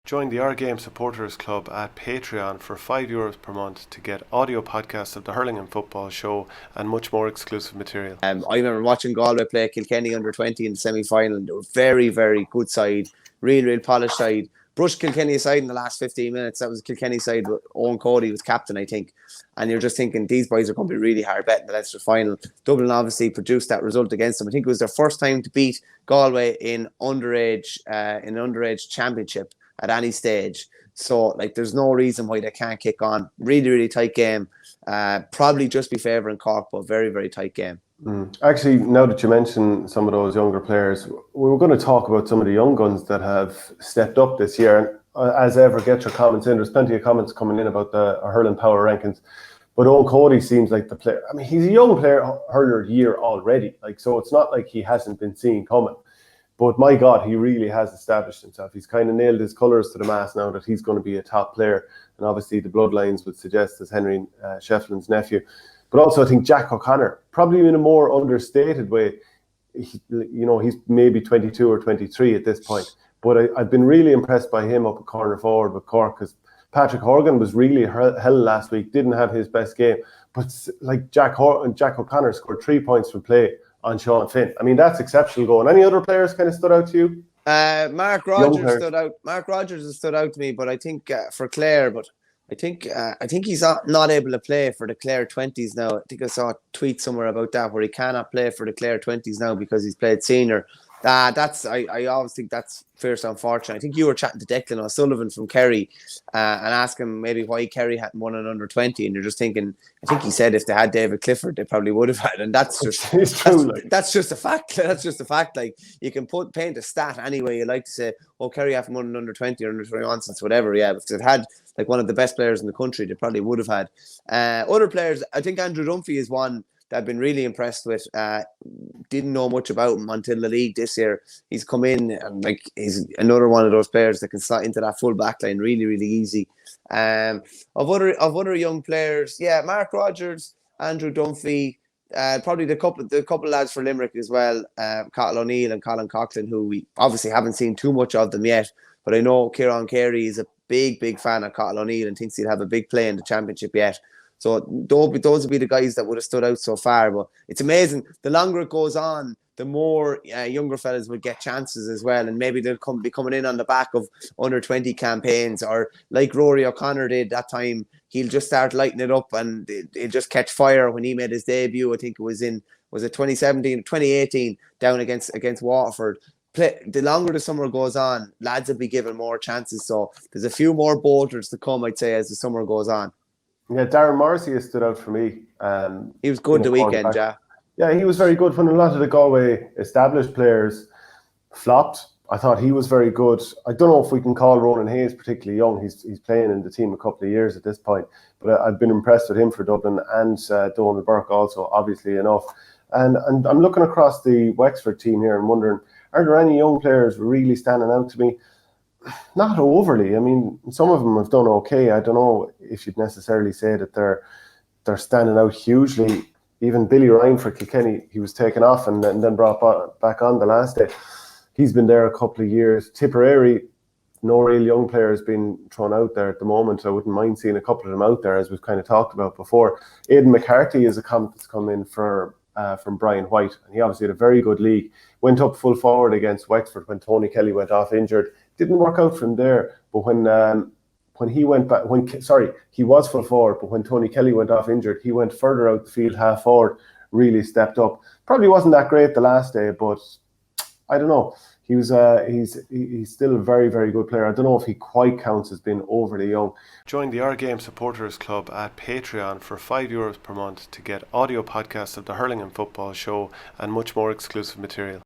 Join the Our Game Supporters Club at Patreon for €5 per month to get audio podcasts of the Hurling and Football Show and much more exclusive material. I remember watching Galway play Kilkenny under 20 in the semi-final. They were very, very good side, real polished side. Brushed Kilkenny aside in the last 15 minutes. That was Kilkenny side. Owen Cody was captain, I think. And you're just thinking, these boys are going to be really hard bet in the Leinster final. Dublin obviously produced that result against them. I think it was their first time to beat Galway in underage championship at any stage. So, there's no reason why they can't kick on. Really tight game. Probably just be favouring Cork, but very, very tight game. Actually, now that you mention some of those younger players, we were going to talk about some of the young guns that have stepped up this year. And as ever, get your comments in. There's plenty of comments coming in about the hurling power rankings. But Owen Cody seems like the player. I mean, he's a young player, hurler year already. So it's not like he hasn't been seen coming. But my God, he really has established himself. He's kind of nailed his colours to the mast now that he's going to be a top player. And obviously the bloodlines would suggest as Henry Shefflin's nephew. But also I think Jack O'Connor, probably in a more understated way, he's maybe 22 or 23 at this point. But I've been really impressed by him up at corner forward with Cork, because Patrick Horgan was really hell last week, didn't have his best game. But Jack O'Connor scored 3 points from play on Sean Finn. I mean, that's exceptional going. Any other players kind of stood out to you? Mark Rogers stood out. Mark Rogers has stood out to me, but I think for Clare, I think he's not able to play for the Clare 20s now. I think I saw a tweet somewhere about that, where he cannot play for the Clare 20s now because he's played senior. I always think that's fierce unfortunate. I think you were chatting to Declan O'Sullivan from Kerry and asking him maybe why Kerry hadn't won an under 20, and you're just thinking, I think he said if they had David Clifford they probably would have had, and that's just that's just a fact. That's just a fact. You can paint a stat any way you like to say, oh, Kerry haven't won an under 20 or under 21 since whatever. Yeah, if they'd had one of the best players in the country, they probably would have had. Other players, I think Andrew Dunphy is one that I've been really impressed with. Didn't know much about him until the league this year. He's come in and he's another one of those players that can slot into that full back line really easy. Of other young players, Mark Rogers, Andrew Dunphy, probably the couple lads for Limerick as well, Cathal O'Neill and Colin Coughlin, who we obviously haven't seen too much of them yet, but I know Kieran Carey is a big fan of Cathal O'Neill and thinks he'll have a big play in the championship yet. So those would be the guys that would have stood out so far. But it's amazing. The longer it goes on, the more younger fellas will get chances as well. And maybe they'll be coming in on the back of under 20 campaigns, or like Rory O'Connor did that time, he'll just start lighting it up and he'll just catch fire when he made his debut. I think it was 2018 down against Waterford. The longer the summer goes on, lads will be given more chances. So there's a few more bolters to come, I'd say, as the summer goes on. Yeah, Darren Morrissey has stood out for me. He was good the weekend, yeah. Yeah, he was very good when a lot of the Galway established players flopped. I thought he was very good. I don't know if we can call Ronan Hayes particularly young. He's playing in the team a couple of years at this point. But I've been impressed with him for Dublin, and Donald Burke also, obviously enough. And I'm looking across the Wexford team here and wondering, are there any young players really standing out to me? Not overly. I mean, some of them have done okay. I don't know if you'd necessarily say that they're standing out hugely. Even Billy Ryan for Kilkenny, he was taken off and then brought back on the last day. He's been there a couple of years. Tipperary, no real young players being thrown out there at the moment. I wouldn't mind seeing a couple of them out there, as we've kind of talked about before. Aidan McCarthy is a comment that's come in from Brian White, and he obviously had a very good league. Went up full forward against Wexford when Tony Kelly went off injured. Didn't work out for him there, but when he went back, he was full forward, but when Tony Kelly went off injured, he went further out the field, half forward, really stepped up. Probably wasn't that great the last day, but I don't know. He's still a very good player. I don't know if he quite counts as being overly young. Join the Our Game Supporters Club at Patreon for €5 per month to get audio podcasts of the Hurling and Football Show and much more exclusive material.